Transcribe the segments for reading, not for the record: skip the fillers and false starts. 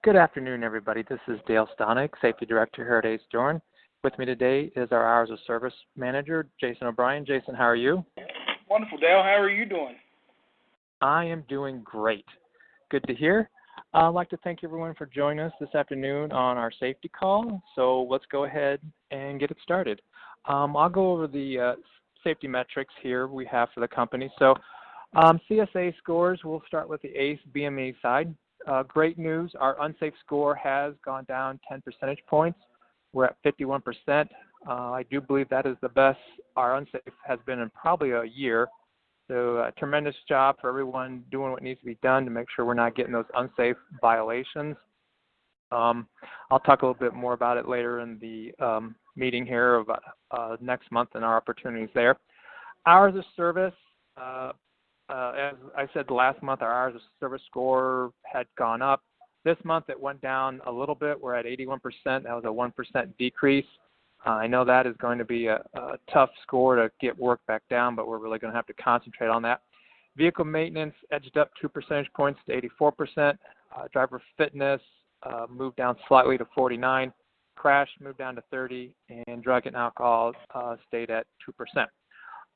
Good afternoon, everybody. This is Dale Stonick, Safety Director here at Doran. With me today is our Hours of Service Manager, Jason O'Brien. Jason, how are you? Wonderful, Dale. How are you doing? I am doing great. Good to hear. I'd like to thank everyone for joining us this afternoon on our safety call. So let's go ahead and get it started. I'll go over the safety metrics here we have for the company. So CSA scores, we'll start with the ACE BME side. Great news, our unsafe score has gone down 10 percentage points. We're at 51%. I do believe that is the best our unsafe has been in probably a year. So a tremendous job for everyone doing what needs to be done to make sure we're not getting those unsafe violations. I'll talk a little bit more about it later in the meeting here about next month and our opportunities there. Hours of service, as I said last month, our hours of service score had gone up. This month it went down a little bit. We're at 81%. That was a 1% decrease. I know that is going to be a tough score to get work back down, but we're really going to have to concentrate on that. Vehicle maintenance edged up 2 percentage points to 84%. Driver fitness moved down slightly to 49. Crash moved down to 30, and drug and alcohol stayed at 2%.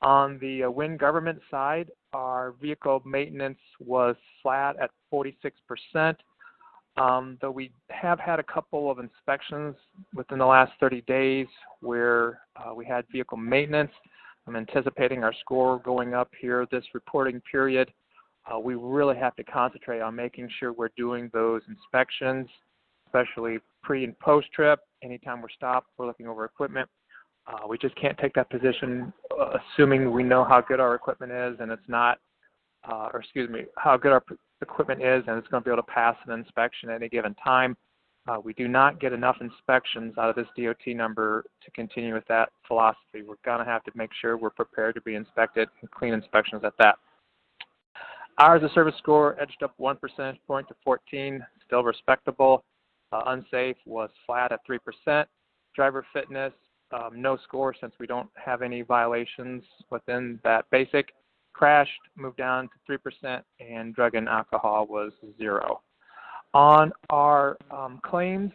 On the WIN government side, our vehicle maintenance was flat at 46%. Though we have had a couple of inspections within the last 30 days where we had vehicle maintenance. I'm anticipating our score going up here this reporting period. We really have to concentrate on making sure we're doing those inspections, especially pre and post trip. Anytime we're stopped, we're looking over equipment. We just can't take that position assuming we know how good our equipment is and it's not, how good our equipment is and it's going to be able to pass an inspection at any given time. We do not get enough inspections out of this DOT number to continue with that philosophy. We're going to have to make sure we're prepared to be inspected and clean inspections at that. Hours of service score edged up 1 percentage point to 14, still respectable. Unsafe was flat at 3%. Driver fitness, no score since we don't have any violations within that basic. Crashed, moved down to 3%, and drug and alcohol was 0. On our claims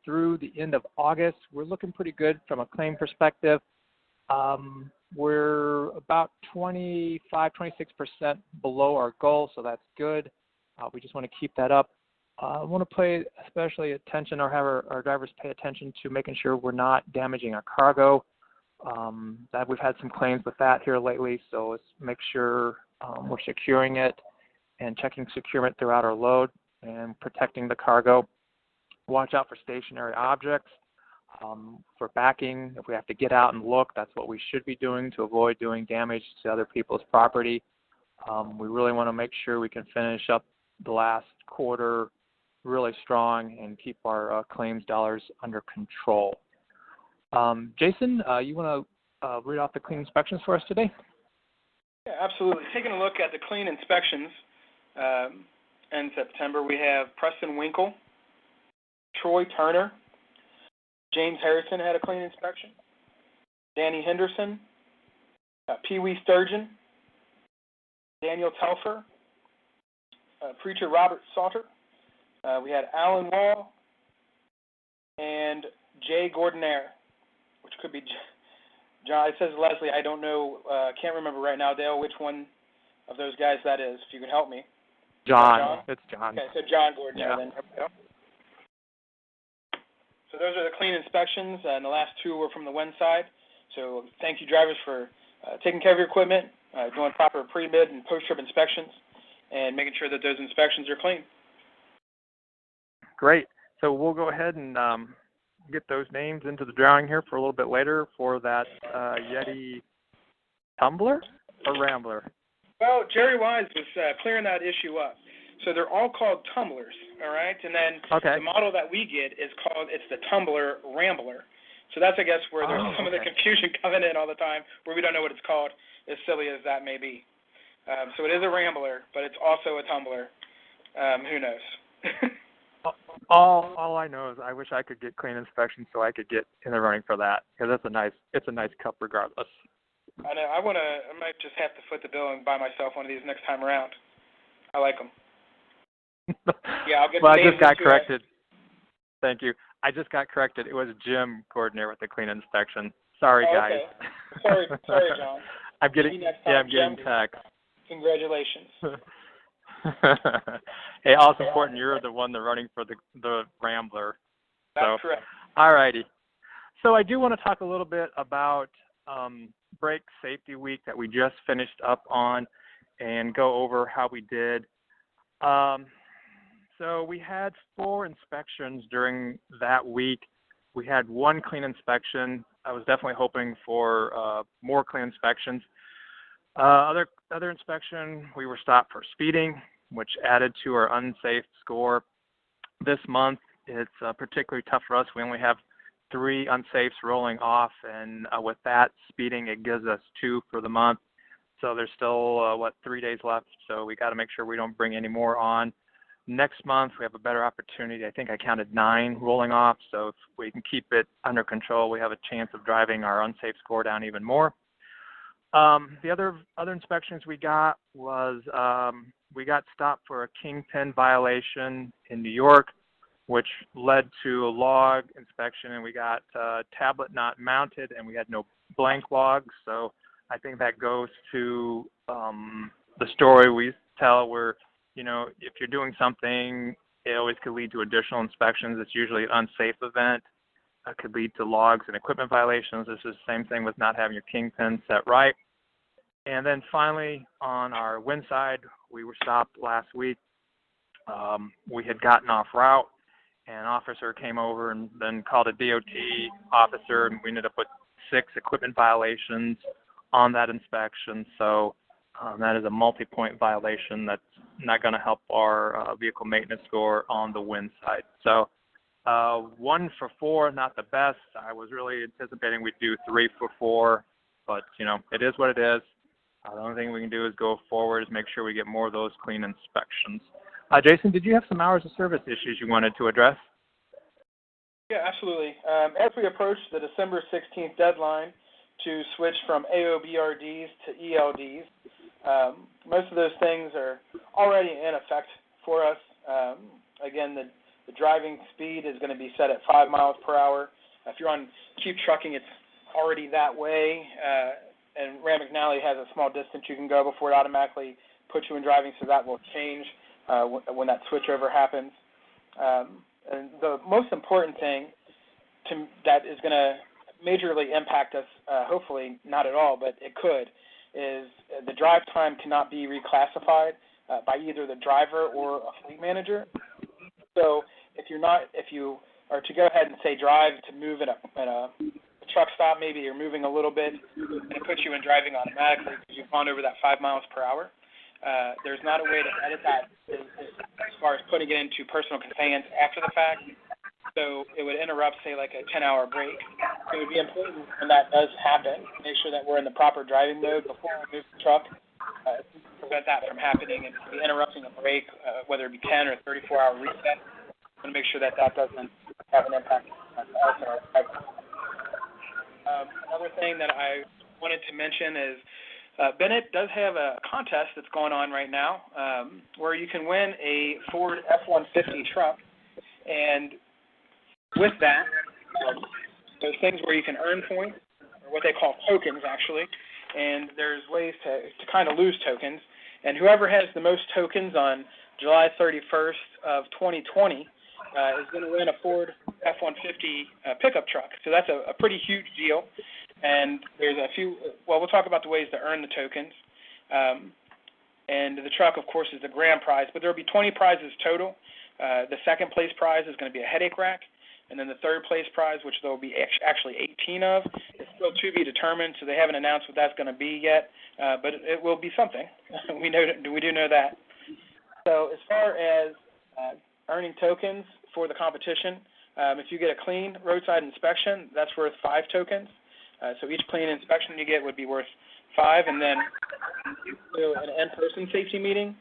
through the end of August, we're looking pretty good from a claim perspective. We're about 26% below our goal, so that's good. We just want to keep that up. I want to pay especially attention or have our drivers pay attention to making sure we're not damaging our cargo. That we've had some claims with that here lately, so let's make sure we're securing it and checking securement throughout our load and protecting the cargo. Watch out for stationary objects, for backing. If we have to get out and look, that's what we should be doing to avoid doing damage to other people's property. We really want to make sure we can finish up the last quarter really strong and keep our claims dollars under control. Jason, you want to read off the clean inspections for us today? Yeah, absolutely. Taking a look at the clean inspections in September, we have Preston Winkle, Troy Turner, James Harrison had a clean inspection, Danny Henderson, Pee Wee Sturgeon, Daniel Telfer, Preacher Robert Sauter. We had Alan Wall and Jay Gordonere, which could be John. It says Leslie. I don't know. Can't remember right now, Dale, which one of those guys that is. If you can help me. John. It's John. Okay, so John Gordonere. Yeah. Then. So those are the clean inspections, and the last 2 were from the WIN side. So thank you, drivers, for taking care of your equipment, doing proper pre-mid and post-trip inspections, and making sure that those inspections are clean. Great. So we'll go ahead and get those names into the drawing here for a little bit later for that Yeti Tumbler or Rambler? Well, Jerry Wise was clearing that issue up. So they're all called tumblers, all right? And then the model that we get is it's the Tumbler Rambler. So that's, I guess, where there's some of the confusion coming in all the time where we don't know what it's called, as silly as that may be. So it is a Rambler, but it's also a Tumbler. Who knows? All I know is I wish I could get clean inspection so I could get in the running for that, because it's a nice cup regardless. I know. I might just have to foot the bill and buy myself one of these next time around. I like them. Yeah, I'll get Well, the I names just got into it. corrected. Thank you. I just got corrected. It was Jim coordinator with the clean inspection. Sorry, Oh, guys. okay. Sorry, John. I'm getting Maybe next time, I'm getting Jim. text. Congratulations. Hey, also important, you're the one that's running for the Rambler. That's correct. All righty. So I do want to talk a little bit about Brake Safety Week that we just finished up on and go over how we did. So we had 4 inspections during that week. We had 1 clean inspection. I was definitely hoping for more clean inspections. Other inspection, we were stopped for speeding, which added to our unsafe score. This month, it's particularly tough for us. We only have 3 unsafes rolling off, and with that speeding, it gives us 2 for the month. So there's still 3 days left. So we got to make sure we don't bring any more on. Next month, we have a better opportunity. I think I counted 9 rolling off. So if we can keep it under control, we have a chance of driving our unsafe score down even more. The other inspections we got was we got stopped for a kingpin violation in New York, which led to a log inspection, and we got tablet not mounted, and we had no blank logs. So I think that goes to the story we tell where, if you're doing something, it always could lead to additional inspections. It's usually an unsafe event. It could lead to logs and equipment violations. This is the same thing with not having your kingpin set right. And then finally, on our wind side, we were stopped last week. We had gotten off route. An officer came over and then called a DOT officer, and we ended up with 6 equipment violations on that inspection. So that is a multi-point violation that's not going to help our vehicle maintenance score on the wind side. So 1 for 4, not the best. I was really anticipating we'd do 3 for 4, but it is what it is. The only thing we can do is go forward, is make sure we get more of those clean inspections. Jason, did you have some hours of service issues you wanted to address? Yeah, absolutely. As we approach the December 16th deadline to switch from AOBRDs to ELDs, most of those things are already in effect for us. Again, the driving speed is going to be set at 5 miles per hour. If you're on Cube Trucking, it's already that way, and Rand McNally has a small distance you can go before it automatically puts you in driving, so that will change when that switchover happens. And the most important thing that is going to majorly impact us, hopefully not at all, but it could, is the drive time cannot be reclassified by either the driver or a fleet manager. So if you are to go ahead and say drive to move at a truck stop, maybe you're moving a little bit, and it puts you in driving automatically because you've gone over that 5 miles per hour. There's not a way to edit that as far as putting it into personal conveyance after the fact. So it would interrupt, say, like a 10-hour break. It would be important when that does happen, make sure that we're in the proper driving mode before we move the truck, to prevent that from happening and be interrupting a break, whether it be 10 or 34-hour reset. I want to make sure that doesn't have an impact on us and our drivers. Another thing that I wanted to mention is Bennett does have a contest that's going on right now where you can win a Ford F-150 truck, and with that, there's things where you can earn points, or what they call tokens, actually, and there's ways to kind of lose tokens. And whoever has the most tokens on July 31st of 2020 is going to win a Ford F-150 pickup truck. So that's a pretty huge deal. And there's a few, we'll talk about the ways to earn the tokens. And the truck, of course, is the grand prize, but there will be 20 prizes total. The second place prize is going to be a headache rack. And then the third place prize, which there will be actually 18 of, is still to be determined, so they haven't announced what that's going to be yet, but it will be something. We do know that. So as far as earning tokens for the competition, if you get a clean roadside inspection, that's worth 5 tokens. So each clean inspection you get would be worth 5, and then you do an in-person safety meeting,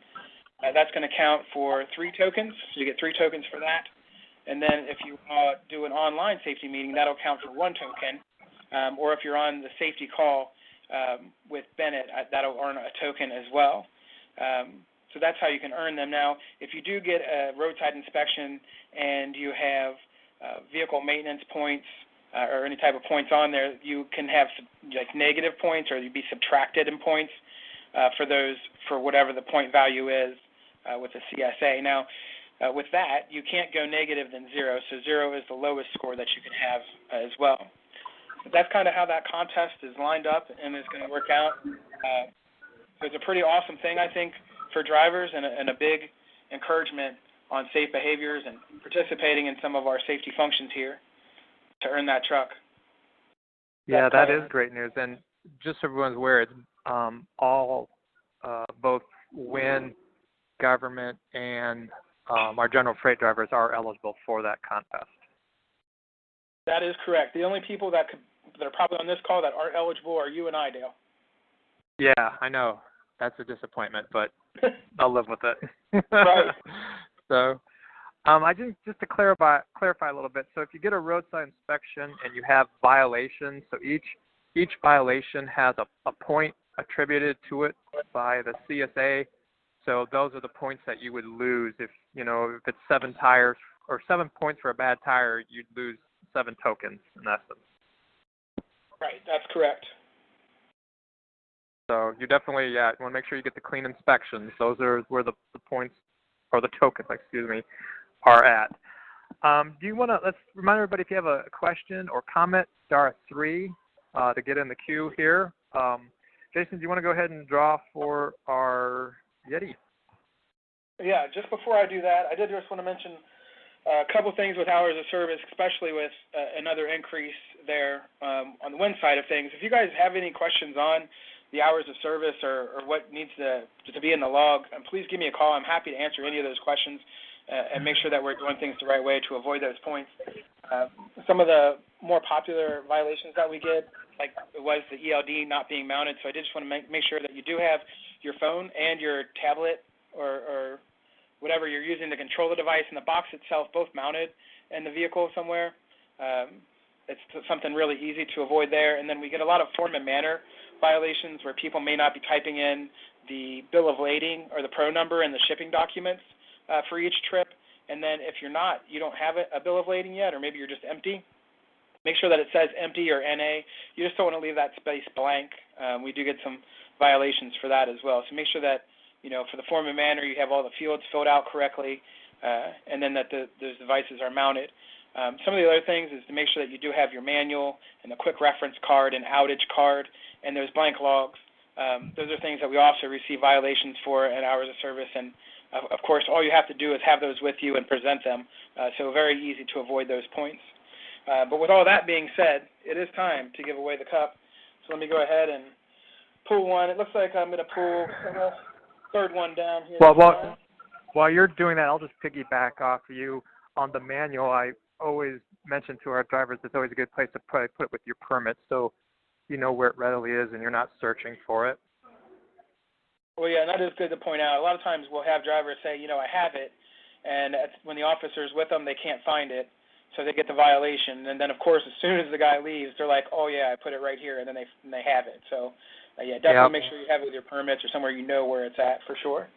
that's going to count for 3 tokens. So you get 3 tokens for that. And then if you do an online safety meeting, that'll count for 1 token. Or if you're on the safety call with Bennett, that'll earn a token as well. So that's how you can earn them. Now, if you do get a roadside inspection and you have vehicle maintenance points or any type of points on there, you can have like negative points, or you'd be subtracted in points for whatever the point value is with the CSA. Now, with that, you can't go negative than 0, so 0 is the lowest score that you can have as well. But that's kind of how that contest is lined up and is going to work out. So it's a pretty awesome thing, I think, for drivers, and a big encouragement on safe behaviors and participating in some of our safety functions here to earn that truck. Yeah, that is great news. And just so everyone's aware, it's all both WIN, government, and our general freight drivers are eligible for that contest. That is correct. The only people that are probably on this call that aren't eligible are you and I, Dale. Yeah, I know. That's a disappointment, but I'll live with it. Right. So, I just to clarify a little bit. So, if you get a roadside inspection and you have violations, so each violation has a point attributed to it by the CSA. So those are the points that you would lose if it's 7 tires or 7 points for a bad tire, you'd lose 7 tokens in essence. Right, that's correct. So you definitely, you want to make sure you get the clean inspections. Those are where the points, or the tokens, are at. Do you want to, let's remind everybody, if you have a question or comment, star 3 to get in the queue here. Jason, do you want to go ahead and draw for our Yeti? Yeah, just before I do that, I did just want to mention a couple things with hours of service, especially with another increase there on the WIN side of things. If you guys have any questions on the hours of service or what needs to be in the log, please give me a call. I'm happy to answer any of those questions and make sure that we're doing things the right way to avoid those points. Some of the more popular violations that we get, like it was the ELD not being mounted, so I did just want to make sure that you do have your phone and your tablet or whatever you're using to control the device and the box itself both mounted in the vehicle somewhere. It's something really easy to avoid there. And then we get a lot of form and manner violations where people may not be typing in the bill of lading or the pro number and the shipping documents for each trip. And then if you don't have a bill of lading yet, or maybe you're just empty, make sure that it says empty or NA. You just don't want to leave that space blank. We do get some violations for that as well. So make sure that, for the form and manner, you have all the fields filled out correctly, and then that those devices are mounted. Some of the other things is to make sure that you do have your manual and the quick reference card and outage card and those blank logs. Those are things that we also receive violations for at hours of service. And, of course, all you have to do is have those with you and present them, so very easy to avoid those points. But with all that being said, it is time to give away the cup. So let me go ahead and pull one. It looks like I'm going to pull the third one down here. Well, while you're doing that, I'll just piggyback off of you on the manual. I always mention to our drivers it's always a good place to put it with your permit, so you know where it readily is and you're not searching for it. Well, yeah, and that is good to point out. A lot of times we'll have drivers say, I have it, and when the officer's with them, they can't find it, so they get the violation. And then, of course, as soon as the guy leaves, they're like, oh, yeah, I put it right here, and then they have it. So, definitely make sure you have it with your permits or somewhere you know where it's at for sure.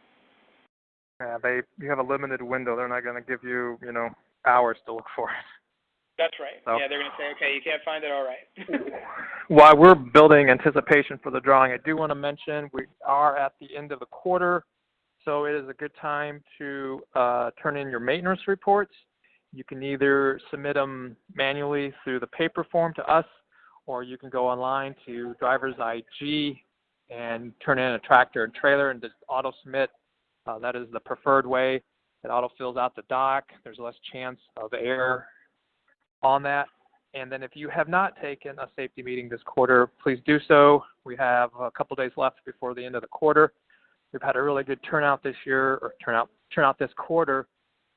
Yeah, you have a limited window. They're not going to give you, hours to look for it. That's right. So, yeah, they're going to say, okay, you can't find it, all right. While we're building anticipation for the drawing, I do want to mention we are at the end of the quarter, so it is a good time to turn in your maintenance reports. You can either submit them manually through the paper form to us, or you can go online to Driver's IG and turn in a tractor and trailer and just auto-submit. That is the preferred way. It auto-fills out the doc. There's less chance of error on that. And then if you have not taken a safety meeting this quarter, please do so. We have a couple days left before the end of the quarter. We've had a really good turnout this year, or turnout this quarter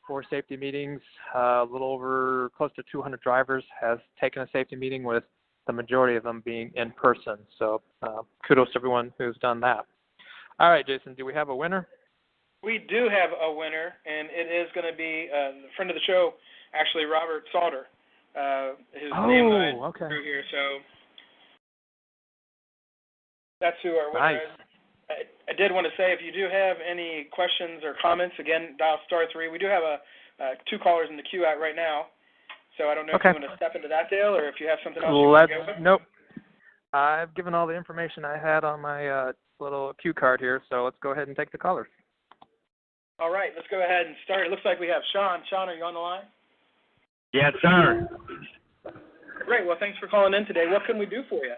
for safety meetings. A little over close to 200 drivers has taken a safety meeting, with the majority of them being in person. So kudos to everyone who's done that. All right, Jason, do we have a winner? We do have a winner, and it is going to be a friend of the show, actually, Robert Salter. His name okay. through here, so that's who our winner is. I did want to say, if you do have any questions or comments, again, dial *3. We do have two callers in the queue out right now, so I don't know if you want to step into that, Dale, or if you have something else you want to go with. Nope. I've given all the information I had on my little cue card here, so let's go ahead and take the callers. All right, let's go ahead and start. It looks like we have Sean. Sean, are you on the line? Yes, sir. Great. Well, thanks for calling in today. What can we do for you?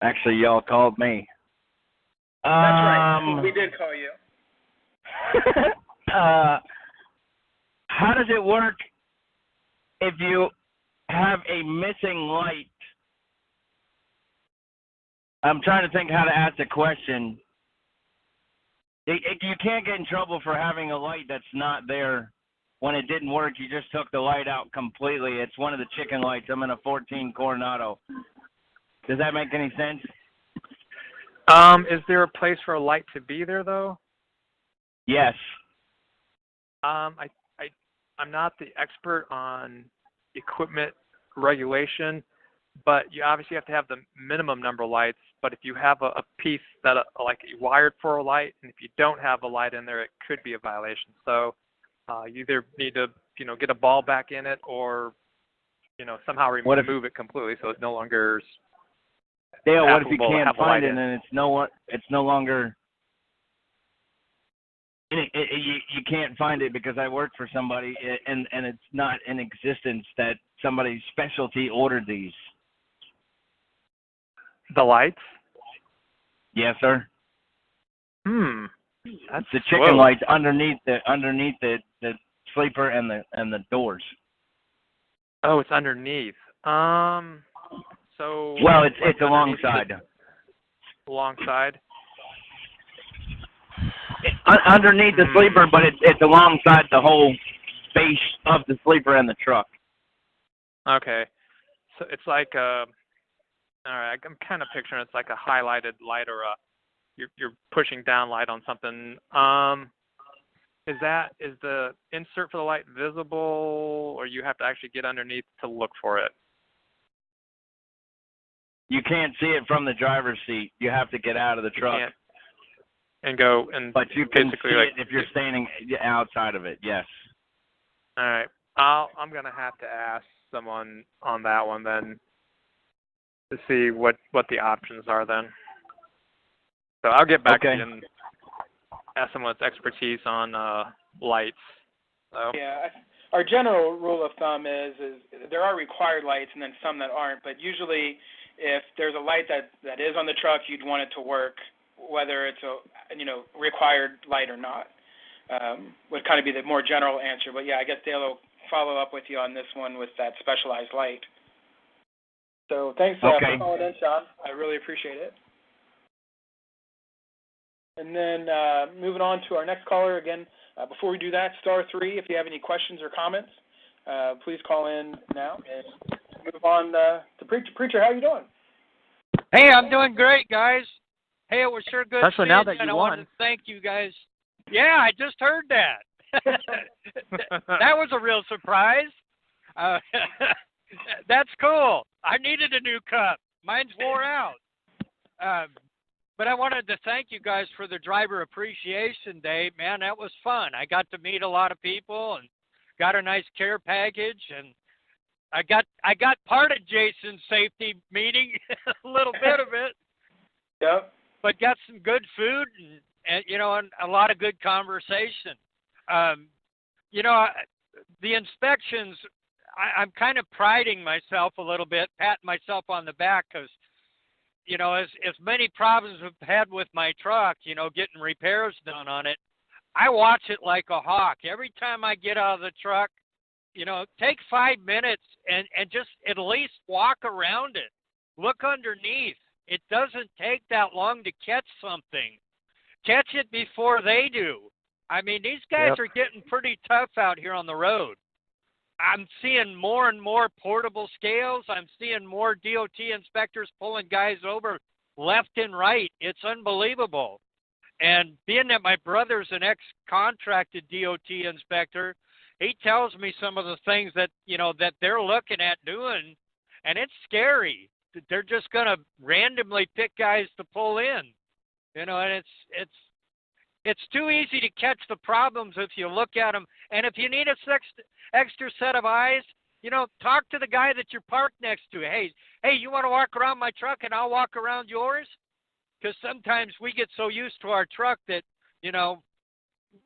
Actually, y'all called me. That's right. We did call you. How does it work if you have a missing light? I'm trying to think how to ask the question. You can't get in trouble for having a light that's not there when it didn't work. You just took the light out completely. It's one of the chicken lights. I'm in a 14 Coronado. Does that make any sense? Is there a place for a light to be there, though? Yes. I'm not the expert on equipment regulation, but you obviously have to have the minimum number of lights. But if you have a piece that like wired for a light, and if you don't have a light in there, it could be a violation. So you either need to get a ball back in it, or somehow remove it completely so it's no longer. Dale, what if you can't find it and it's no longer? You can't find it because I work for somebody and it's not in existence that somebody's specialty ordered these. The lights? Yes, sir. That's the chicken lights underneath the sleeper and the doors. Oh, it's underneath. So. Well, it's alongside. Alongside. Underneath the sleeper, but it's alongside the whole base of the sleeper and the truck. Okay, so it's like all right, I'm kind of picturing it's like a highlighted light or you're pushing down light on something. Is the insert for the light visible, or you have to actually get underneath to look for it? You can't see it from the driver's seat. You have to get out of the truck. And go and. But you can see it if you're standing outside of it. Yes. All right. I'm gonna have to ask someone on that one then to see what the options are then. So I'll get back to you and ask someone with expertise on lights. So. Yeah. Our general rule of thumb is there are required lights and then some that aren't. But usually, if there's a light that is on the truck, you'd want it to work, whether it's a required light or not. Would kind of be the more general answer. But yeah, I guess Dale will follow up with you on this one with that specialized light. So thanks for calling in, Sean. I really appreciate it. And then moving on to our next caller again. Before we do that, *3. If you have any questions or comments, please call in now and move on to Preacher. Preacher, how you doing? Hey, I'm doing great, guys. Hey, it was sure good. Especially now that you and won. I want to thank you guys. Yeah, I just heard that. That was a real surprise. That's cool. I needed a new cup. Mine's wore out. But I wanted to thank you guys for the Driver Appreciation Day. Man, that was fun. I got to meet a lot of people and got a nice care package, and I got part of Jason's safety meeting, a little bit of it. Yep. But got some good food and a lot of good conversation. The inspections, I'm kind of priding myself a little bit, patting myself on the back because, as many problems I've had with my truck, getting repairs done on it, I watch it like a hawk. Every time I get out of the truck, take 5 minutes and just at least walk around it. Look underneath. It doesn't take that long to catch something. Catch it before they do. I mean, these guys are getting pretty tough out here on the road. I'm seeing more and more portable scales. I'm seeing more DOT inspectors pulling guys over left and right. It's unbelievable. And being that my brother's an ex-contracted DOT inspector, he tells me some of the things that, that they're looking at doing, and it's scary. They're just going to randomly pick guys to pull in. You know, and it's too easy to catch the problems if you look at them. And if you need a extra set of eyes, you know, talk to the guy that you're parked next to. Hey, you want to walk around my truck and I'll walk around yours? Because sometimes we get so used to our truck that, you know,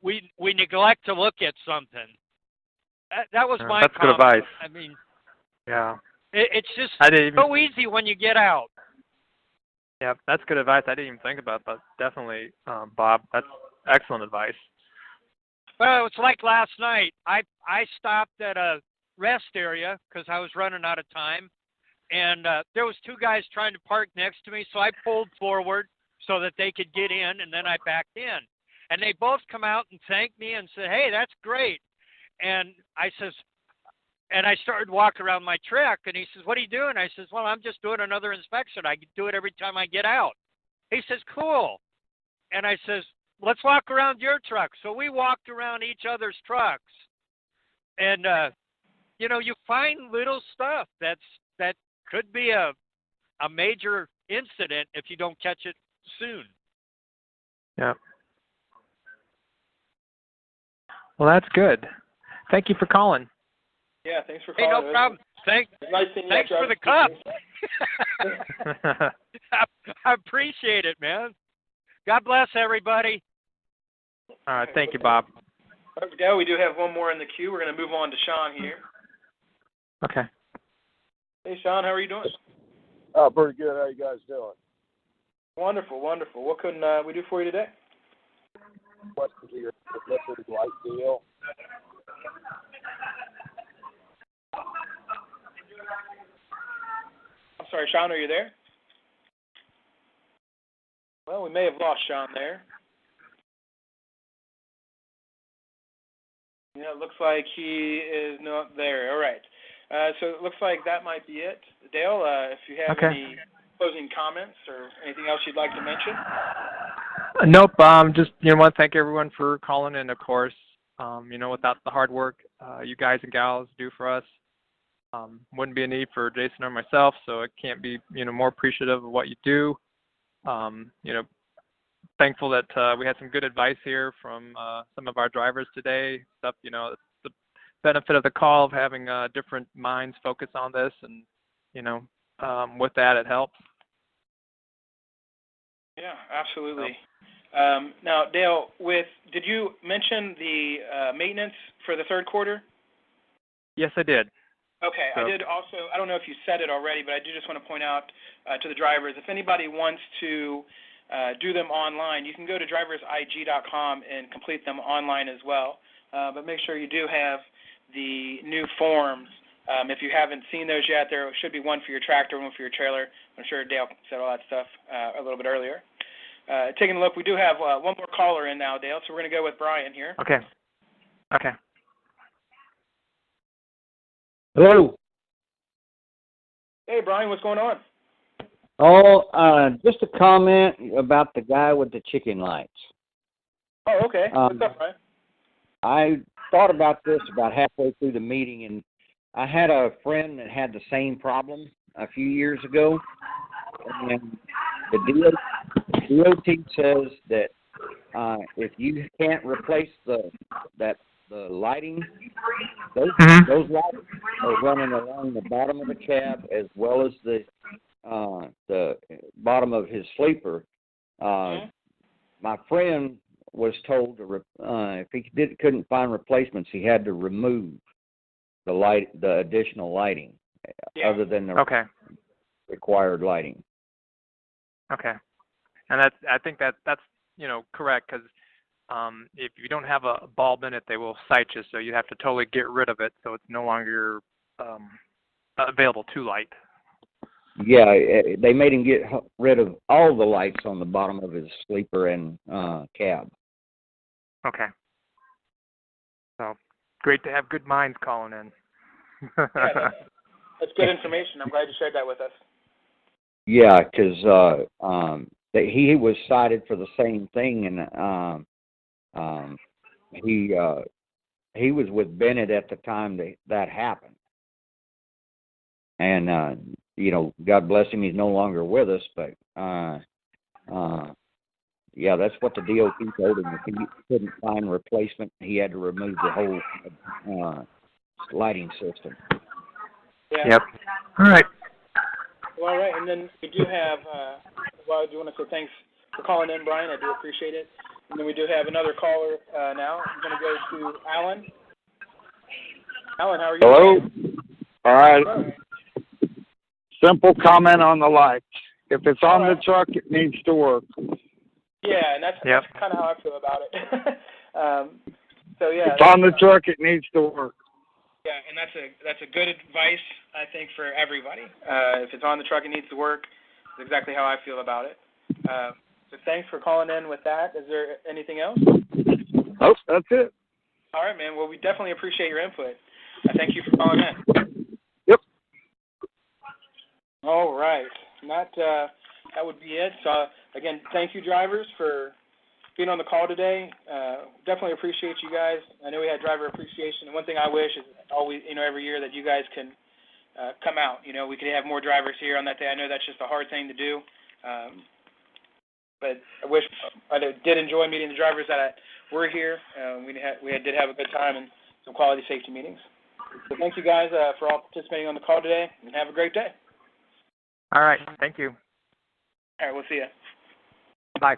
we neglect to look at something. That was my That's comment. good advice. I mean, yeah. It's just so easy when you get out. Yeah, that's good advice. I didn't even think about that. Definitely, Bob. That's excellent advice. Well, it's like last night. I stopped at a rest area because I was running out of time, and there was two guys trying to park next to me, so I pulled forward so that they could get in, and then I backed in. And they both come out and thanked me and said, "Hey, that's great." And I started walking around my truck, and he says, "What are you doing?" I says, "Well, I'm just doing another inspection. I do it every time I get out." He says, "Cool." And I says, "Let's walk around your truck." So we walked around each other's trucks. And, you know, you find little stuff that could be a major incident if you don't catch it soon. Yeah. Well, that's good. Thank you for calling. Yeah, thanks for Hey, calling. no problem. Thanks for the cup. I appreciate it, man. God bless everybody. All right. Thank you, Bob. Dale, we do have one more in the queue. We're going to move on to Sean here. Okay. Hey, Sean, how are you doing? Oh, pretty good. How you guys doing? Wonderful, wonderful. What can we do for you today? Question to your electric light deal. I'm sorry, Sean, are you there? Well, we may have lost Sean there. Yeah, it looks like he is not there. All right. So it looks like that might be it. Dale, if you have any closing comments or anything else you'd like to mention? Nope. Just, you know, want to thank everyone for calling in, of course. You know, without the hard work you guys and gals do for us, wouldn't be a need for Jason or myself, so I can't be, you know, more appreciative of what you do. You know, thankful that we had some good advice here from some of our drivers today. Stuff, you know, it's the benefit of the call of having different minds focus on this, and, you know, with that, it helps. Yeah, absolutely. Now, Dale, did you mention the maintenance for the third quarter? Yes, I did. Okay, so, I did also. I don't know if you said it already, but I do just want to point out to the drivers, if anybody wants to do them online, you can go to driversigg.com and complete them online as well. But make sure you do have the new forms. If you haven't seen those yet, there should be one for your tractor, one for your trailer. I'm sure Dale said all that stuff a little bit earlier. Taking a look, we do have one more caller in now, Dale, so we're going to go with Brian here. Okay. Okay. Hello. Hey, Brian, what's going on? Oh, just a comment about the guy with the chicken lights. Oh, okay. What's up, Brian? I thought about this about halfway through the meeting, and I had a friend that had the same problem a few years ago, and the DOT says that if you can't replace the lighting, those lights are running along the bottom of the cab as well as the bottom of his sleeper. My friend was told to if he couldn't find replacements, he had to remove the additional lighting, other than the required lighting. Okay, and I think that's you know, correct, because if you don't have a bulb in it, they will cite you, so you have to totally get rid of it, so it's no longer available to light. Yeah, they made him get rid of all the lights on the bottom of his sleeper and cab. Okay. So, great to have good minds calling in. Yeah, that's good information. I'm glad you shared that with us. Yeah, because he was cited for the same thing, and he was with Bennett at the time that happened. And you know, God bless him, he's no longer with us, but yeah, that's what the DOT told him. If he couldn't find a replacement, he had to remove the whole lighting system. Yeah. Yep. All right. Well, all right, and then we do have, well, I do want to say thanks for calling in, Brian. I do appreciate it. And then we do have another caller now. I'm going to go to Alan. Alan, how are you? Hello? All right. Hello. Simple comment on the lights. If it's on All the right. truck, it needs to work. Yeah, and that's kind of how I feel about it. So yeah, If it's on the truck, it needs to work. yeah, and that's a good advice, I think, for everybody. If it's on the truck, it needs to work. That's exactly how I feel about it. So thanks for calling in with that. Is there anything else? Oh, that's it. All right, man. Well, we definitely appreciate your input. Thank you for calling in. Yep. All right. And that would be it. So, again, thank you, drivers, for being on the call today. Definitely appreciate you guys. I know we had driver appreciation. And one thing I wish is always, every year that you guys can come out. We could have more drivers here on that day. I know that's just a hard thing to do. But I wish I did enjoy meeting the drivers that were here. We did have a good time and some quality safety meetings. So thank you guys for all participating on the call today, and have a great day. All right. Thank you. All right, we'll see you. Bye.